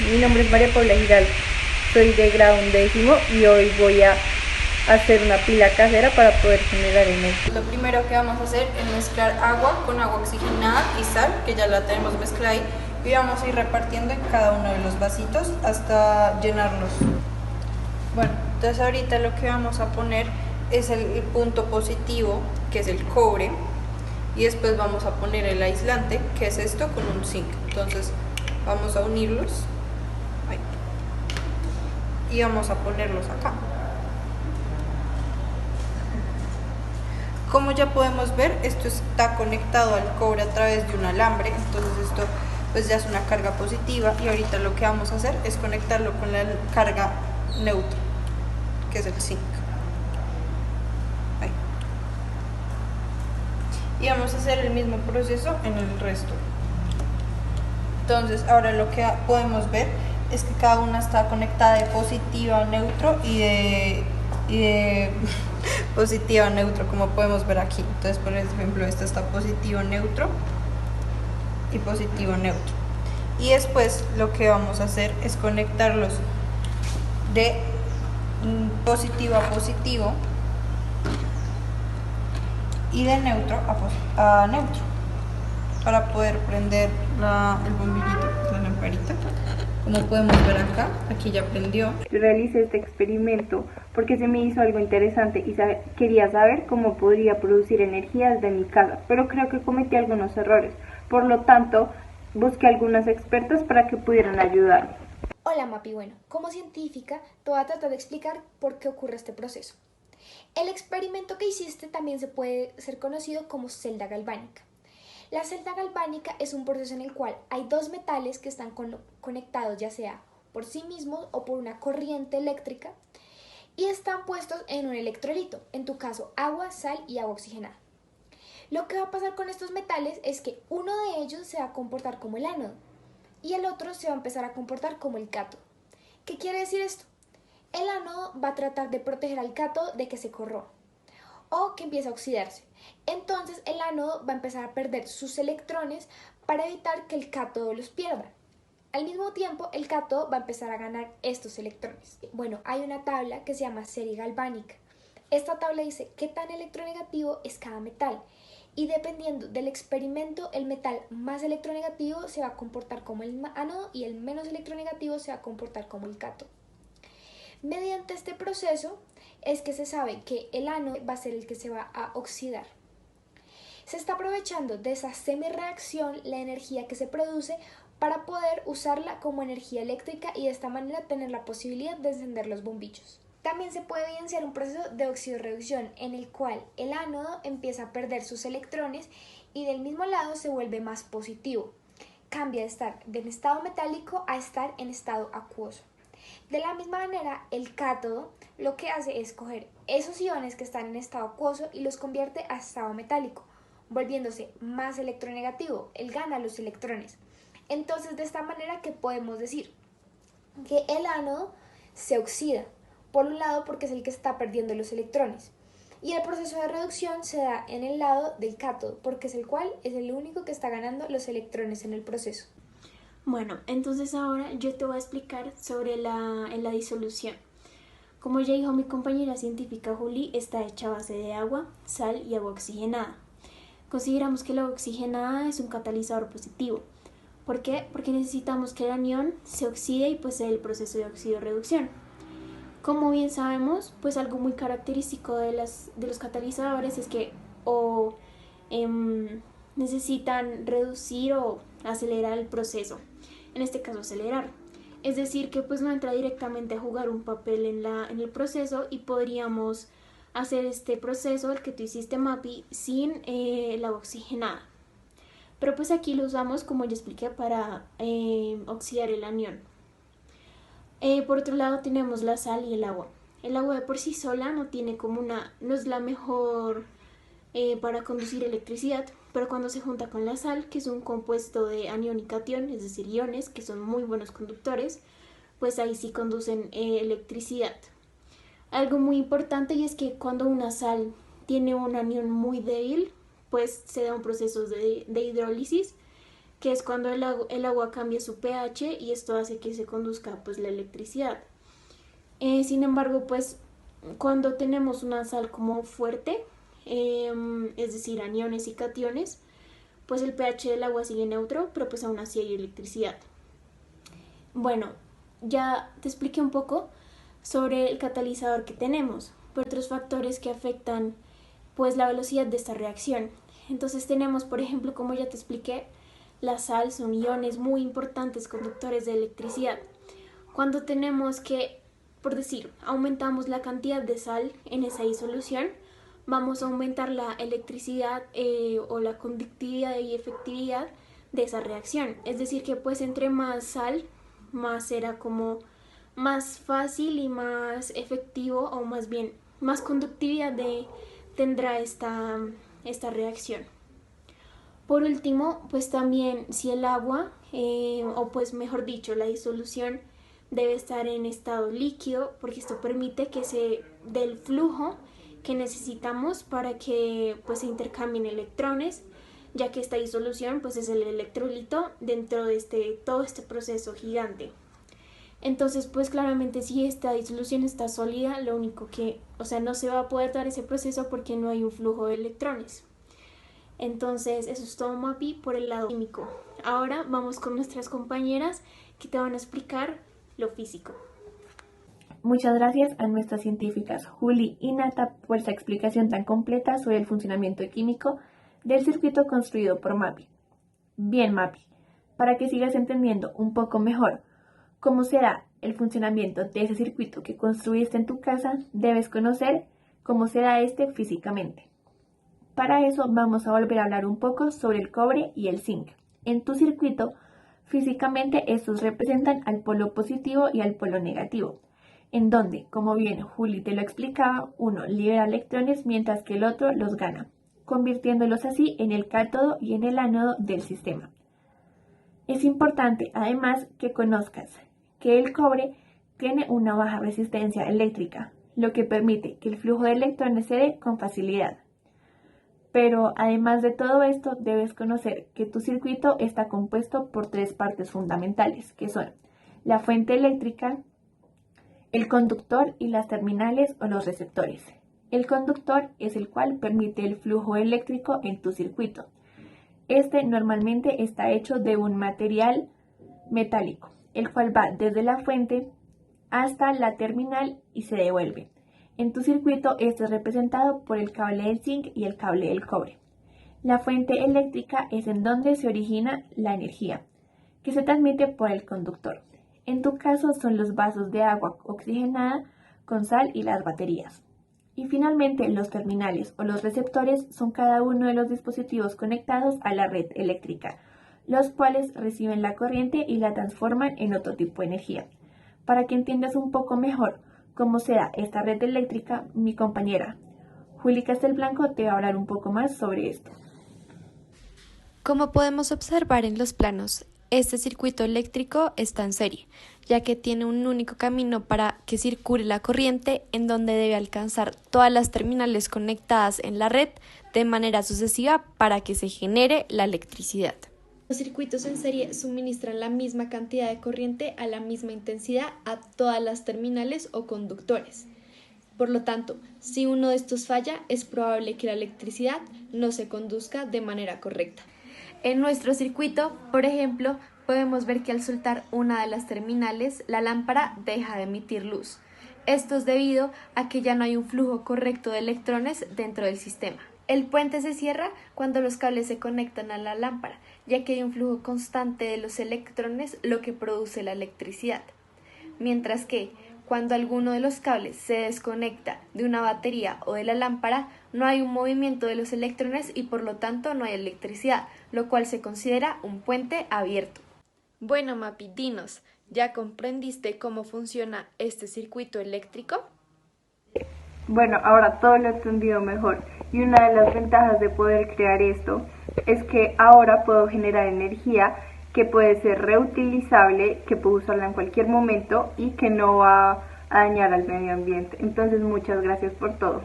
Mi nombre es María Paula Giraldo, soy de grado 11 y hoy voy a hacer una pila casera para poder generar energía. Lo primero que vamos a hacer es mezclar agua con agua oxigenada y sal, que ya la tenemos mezclada ahí, y vamos a ir repartiendo en cada uno de los vasitos hasta llenarlos. Bueno, entonces ahorita lo que vamos a poner es el punto positivo, que es el cobre, y después vamos a poner el aislante, que es esto, con un zinc. Entonces vamos a unirlos ahí, y vamos a ponerlos acá. Como ya podemos ver, esto está conectado al cobre a través de un alambre, entonces esto pues ya es una carga positiva, y ahorita lo que vamos a hacer es conectarlo con la carga neutra, que es el zinc. Ahí. Y vamos a hacer el mismo proceso en el resto. Entonces ahora lo que podemos ver es que cada una está conectada de positivo a neutro y de positivo a neutro, como podemos ver aquí. Entonces, por ejemplo, esta está positivo neutro y positivo neutro. Y después lo que vamos a hacer es conectarlos de positivo a positivo y de neutro a neutro, para poder prender el bombillito, la lamparita. Como podemos ver acá, aquí ya prendió. Realicé este experimento porque se me hizo algo interesante y quería saber cómo podría producir energía desde mi casa, pero creo que cometí algunos errores. Por lo tanto, busqué algunas expertas para que pudieran ayudarme. Hola Mapi, bueno, como científica te voy a tratar de explicar por qué ocurre este proceso. El experimento que hiciste también se puede ser conocido como celda galvánica. La celda galvánica es un proceso en el cual hay dos metales que están conectados ya sea por sí mismos o por una corriente eléctrica y están puestos en un electrolito, en tu caso agua, sal y agua oxigenada. Lo que va a pasar con estos metales es que uno de ellos se va a comportar como el ánodo y el otro se va a empezar a comportar como el cátodo. ¿Qué quiere decir esto? El ánodo va a tratar de proteger al cátodo de que se corrompa o que empiece a oxidarse. Entonces el ánodo va a empezar a perder sus electrones para evitar que el cátodo los pierda. Al mismo tiempo, el cátodo va a empezar a ganar estos electrones. Bueno, hay una tabla que se llama serie galvánica. Esta tabla dice qué tan electronegativo es cada metal. Y dependiendo del experimento, el metal más electronegativo se va a comportar como el ánodo y el menos electronegativo se va a comportar como el cátodo. Mediante este proceso es que se sabe que el ánodo va a ser el que se va a oxidar. Se está aprovechando de esa semireacción la energía que se produce para poder usarla como energía eléctrica y de esta manera tener la posibilidad de encender los bombillos. También se puede evidenciar un proceso de oxidorreducción en el cual el ánodo empieza a perder sus electrones y del mismo lado se vuelve más positivo. Cambia de estar en estado metálico a estar en estado acuoso. De la misma manera, el cátodo lo que hace es coger esos iones que están en estado acuoso y los convierte a estado metálico, volviéndose más electronegativo. Él gana los electrones. Entonces, de esta manera, ¿qué podemos decir? Que el ánodo se oxida, por un lado porque es el que está perdiendo los electrones, y el proceso de reducción se da en el lado del cátodo, porque es el único que está ganando los electrones en el proceso. Bueno, entonces ahora yo te voy a explicar sobre la disolución. Como ya dijo mi compañera científica Juli, está hecha a base de agua, sal y agua oxigenada. Consideramos que la agua oxigenada es un catalizador positivo. ¿Por qué? Porque necesitamos que el anión se oxide y pues sea el proceso de oxidorreducción. Como bien sabemos, pues algo muy característico de los catalizadores es que necesitan reducir o acelerar el proceso, en este caso acelerar. Es decir, que pues no entra directamente a jugar un papel en el proceso y podríamos hacer este proceso, el que tú hiciste Mapi, sin el agua oxigenada. Pero pues aquí lo usamos, como ya expliqué, para oxidar el anión. Por otro lado tenemos la sal y el agua. El agua de por sí sola no es la mejor para conducir electricidad, pero cuando se junta con la sal, que es un compuesto de anión y catión, es decir, iones, que son muy buenos conductores, pues ahí sí conducen electricidad. Algo muy importante y es que cuando una sal tiene un anión muy débil, pues se da un proceso de hidrólisis, que es cuando el agua cambia su pH y esto hace que se conduzca pues la electricidad. Sin embargo, pues cuando tenemos una sal como fuerte, es decir, aniones y cationes, pues el pH del agua sigue neutro, pero pues aún así hay electricidad. Bueno, ya te expliqué un poco sobre el catalizador que tenemos, por otros factores que afectan pues la velocidad de esta reacción. Entonces tenemos, por ejemplo, como ya te expliqué, la sal son iones muy importantes conductores de electricidad. Cuando tenemos que, por decir, aumentamos la cantidad de sal en esa disolución, vamos a aumentar la electricidad o la conductividad y efectividad de esa reacción. Es decir, que pues entre más sal, más será como más fácil y más efectivo, o más bien más conductividad tendrá esta reacción. Por último, pues también si el agua, o pues mejor dicho, la disolución debe estar en estado líquido, porque esto permite que se dé el flujo que necesitamos para que pues se intercambien electrones, ya que esta disolución pues es el electrolito dentro de todo este proceso gigante. Entonces pues claramente si esta disolución está sólida, lo único que, no se va a poder dar ese proceso porque no hay un flujo de electrones. Entonces eso es todo, Mapi, por el lado químico. Ahora vamos con nuestras compañeras que te van a explicar lo físico. Muchas gracias a nuestras científicas Juli y Nata por esta explicación tan completa sobre el funcionamiento químico del circuito construido por Mapi. Bien, Mapi, para que sigas entendiendo un poco mejor cómo será el funcionamiento de ese circuito que construiste en tu casa, debes conocer cómo será este físicamente. Para eso vamos a volver a hablar un poco sobre el cobre y el zinc. En tu circuito, físicamente estos representan al polo positivo y al polo negativo, en donde, como bien Juli te lo explicaba, uno libera electrones mientras que el otro los gana, convirtiéndolos así en el cátodo y en el ánodo del sistema. Es importante, además, que conozcas que el cobre tiene una baja resistencia eléctrica, lo que permite que el flujo de electrones se dé con facilidad. Pero además de todo esto, debes conocer que tu circuito está compuesto por tres partes fundamentales, que son la fuente eléctrica, el conductor y las terminales o los receptores. El conductor es el cual permite el flujo eléctrico en tu circuito. Este normalmente está hecho de un material metálico, el cual va desde la fuente hasta la terminal y se devuelve. En tu circuito este es representado por el cable del zinc y el cable del cobre. La fuente eléctrica es en donde se origina la energía, que se transmite por el conductor. En tu caso son los vasos de agua oxigenada con sal y las baterías. Y finalmente los terminales o los receptores son cada uno de los dispositivos conectados a la red eléctrica, los cuales reciben la corriente y la transforman en otro tipo de energía. Para que entiendas un poco mejor cómo se da esta red eléctrica, mi compañera Juli Castelblanco te va a hablar un poco más sobre esto. Como podemos observar en los planos, este circuito eléctrico está en serie, ya que tiene un único camino para que circule la corriente, en donde debe alcanzar todas las terminales conectadas en la red de manera sucesiva para que se genere la electricidad. Los circuitos en serie suministran la misma cantidad de corriente a la misma intensidad a todas las terminales o conductores. Por lo tanto, si uno de estos falla, es probable que la electricidad no se conduzca de manera correcta. En nuestro circuito, por ejemplo, podemos ver que al soltar una de las terminales, la lámpara deja de emitir luz. Esto es debido a que ya no hay un flujo correcto de electrones dentro del sistema. El puente se cierra cuando los cables se conectan a la lámpara, ya que hay un flujo constante de los electrones, lo que produce la electricidad. Mientras que, cuando alguno de los cables se desconecta de una batería o de la lámpara, no hay un movimiento de los electrones y por lo tanto no hay electricidad, lo cual se considera un puente abierto. Bueno, Mapi, dinos, ¿ya comprendiste cómo funciona este circuito eléctrico? Bueno, ahora todo lo he entendido mejor y una de las ventajas de poder crear esto es que ahora puedo generar energía que puede ser reutilizable, que puedo usarla en cualquier momento y que no va a dañar al medio ambiente. Entonces, muchas gracias por todo.